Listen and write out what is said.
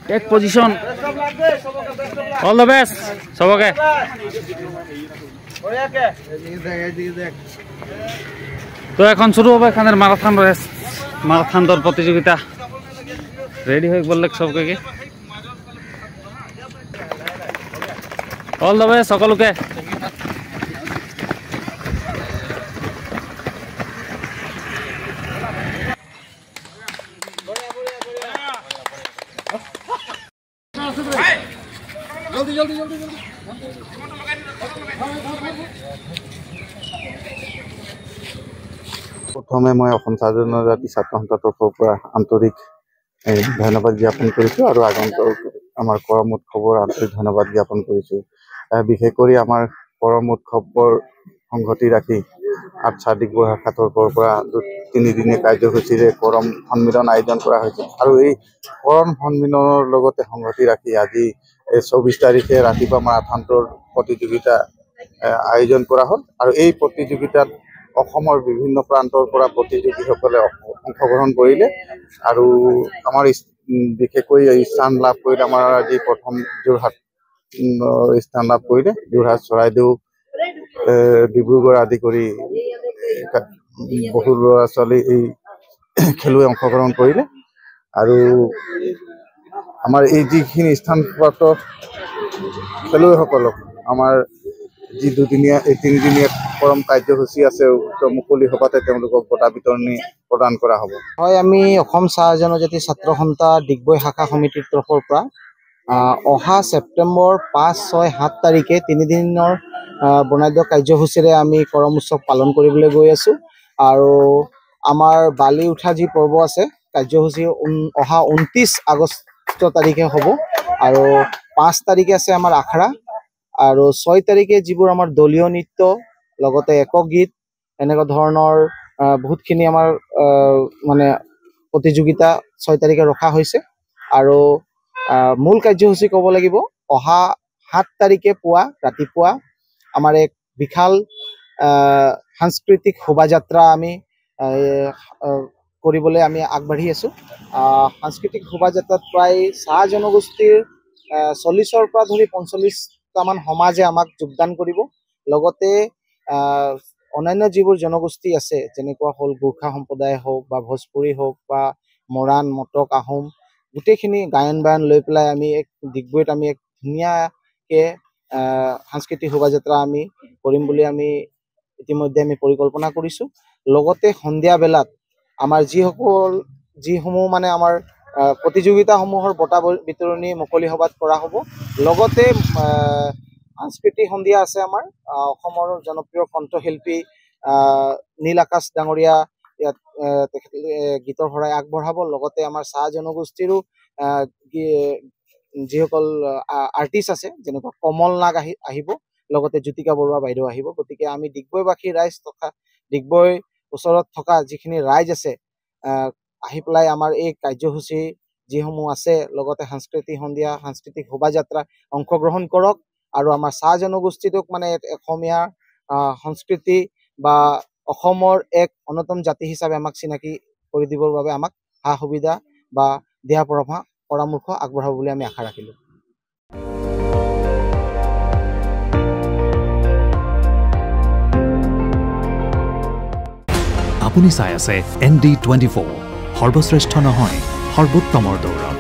Tech position all the best সবকে তো এখন শুরু হবে এখানের মারাথন রেস মারাথন দৌড় প্রতিযোগিতা রেডি হয়ে বললে সবকে অল দ্য বেস্ট সকলকে প্ৰথমে মই অসম চাহ জনজাতি ছাত্ৰ সন্থাৰ তৰফৰ পৰা আন্তৰিক ধন্যবাদ জ্ঞাপন কৰিছোঁ আৰু আগন্তুক আমাৰ কৰম উৎসৱৰ আন্তৰিক ধন্যবাদ জ্ঞাপন কৰিছোঁ। বিশেষ কৰি আমাৰ কৰম উৎসৱৰ সংগতি ৰাখি আঠচাৰ ডিগবৈ শাখাৰ তৰফৰ পৰা 3 দিনীয়া কাৰ্যসূচীৰে কৰম সন্মিলন আয়োজন কৰা হৈছে আৰু এই কৰম সন্মিলনৰ লগতে সংগতি ৰাখি আজি 24 তাৰিখে ৰাতিপুৱা মাৰাথন দৌৰ প্ৰতিযোগিতা আয়োজন কৰা হ'ল আৰু এই প্ৰতিযোগিতাত অসমৰ বিভিন্ন প্ৰান্তৰ পৰা প্ৰতিযোগীসকলে অংশগ্ৰহণ কৰিলে আৰু আমাৰ বিশেষকৈ স্থান লাভ কৰিলে আমাৰ আজি প্ৰথম যোৰহাট স্থান লাভ কৰিলে যোৰহাট চৰাইদেউ ডিব্ৰুগড় আদি কৰি বহু ল'ৰা ছোৱালী এই খেলুৱৈ অংশগ্ৰহণ কৰিলে আৰু আমাৰ এই যিখিনি স্থানপ্ৰাপ্ত খেলুৱৈসকলক আমাৰ যি 3 দিনীয়া কৰম কাৰ্যসূচী আছে মুকলি সভাতে তেওঁলোকক বঁটা বিতৰণী প্ৰদান কৰা হ'ব। হয়, আমি অসম চাহ জনজাতি ছাত্ৰ সন্থা ডিগবৈ শাখা সমিতিৰ তৰফৰ পৰা অহা ছেপ্টেম্বৰ 5, 6, 7 তাৰিখে 3 দিনৰ বৰ্ণাঢ্য কাৰ্যসূচীৰে আমি কৰম উৎসৱ পালন কৰিবলৈ গৈ আছোঁ আৰু আমাৰ বালি উঠা যি পৰ্ব আছে কাৰ্যসূচী অহা 29 আগষ্ট তাৰিখে হ'ব আৰু 5 তাৰিখে আছে আমাৰ আখৰা আৰু 6 তাৰিখে যিবোৰ আমাৰ দলীয় নৃত্য লগতে একক গীত এনেকুৱা ধৰণৰ বহুতখিনি আমাৰ মানে প্ৰতিযোগিতা 6 তাৰিখে ৰখা হৈছে আৰু মূল কাৰ্যসূচী ক'ব লাগিব অহা 7 তাৰিখে পুৱা ৰাতিপুৱা আমাৰ এক বিশাল সাংস্কৃতিক শোভাযাত্ৰা আমি কৰিবলৈ আমি আগবাঢ়ি আছোঁ। সাংস্কৃতিক শোভাযাত্ৰাত প্ৰায় চাহ জনগোষ্ঠীৰ 40ৰ পৰা ধৰি 45টামান সমাজে আমাক যোগদান কৰিব লগতে অন্যান্য যিবোৰ জনগোষ্ঠী আছে যেনেকুৱা হ'ল গোৰ্খা সম্প্ৰদায় হওক বা ভোজপুৰী হওক বা মৰাণ মটক আহোম গোটেইখিনি গায়ন বায়ন লৈ পেলাই আমি এক ডিগবৈত আমি এক ধুনীয়াকৈ সাংস্কৃতিক শোভাযাত্ৰা আমি কৰিম বুলি আমি ইতিমধ্যে আমি পৰিকল্পনা কৰিছোঁ। লগতে সন্ধিয়া বেলাত আমাৰ যিসমূহ মানে আমাৰ প্ৰতিযোগিতাসমূহৰ বঁটা বিতৰণী মুকলি সভাত কৰা হ'ব। লগতে সাংস্কৃতিক সন্ধিয়া আছে আমাৰ অসমৰ জনপ্ৰিয় কণ্ঠশিল্পী নীল আকাশ ডাঙৰীয়া ইয়াত তেখেতে গীতৰ শৰাই আগবঢ়াব। লগতে আমাৰ চাহ জনগোষ্ঠীৰো যিসকল আৰ্টিষ্ট আছে যেনেকুৱা কমল নাগ আহিব লগতে জ্যোতিকা বৰুৱা বাইদেউ আহিব। গতিকে আমি ডিগবৈবাসী ৰাইজ তথা ডিগবৈ ওচৰত থকা যিখিনি ৰাইজ আছে আহি পেলাই আমাৰ এই কাৰ্যসূচী যিসমূহ আছে লগতে সাংস্কৃতিক সন্ধিয়া সাংস্কৃতিক শোভাযাত্ৰা অংশগ্ৰহণ কৰক আৰু আমাৰ চাহ জনগোষ্ঠীটোক মানে অসমীয়া সংস্কৃতি বা অসমৰ এক অন্যতম জাতি হিচাপে আমাক চিনাকি কৰি দিবৰ বাবে আমাক সা সুবিধা বা দিহা পৰামৰ্শ আগবঢ়াব বুলি আমি আশা ৰাখিলোঁ। আপুনি চাই আছে ND24 সৰ্বশ্ৰেষ্ঠ নহয় সৰ্বোত্তমৰ দৌৰ।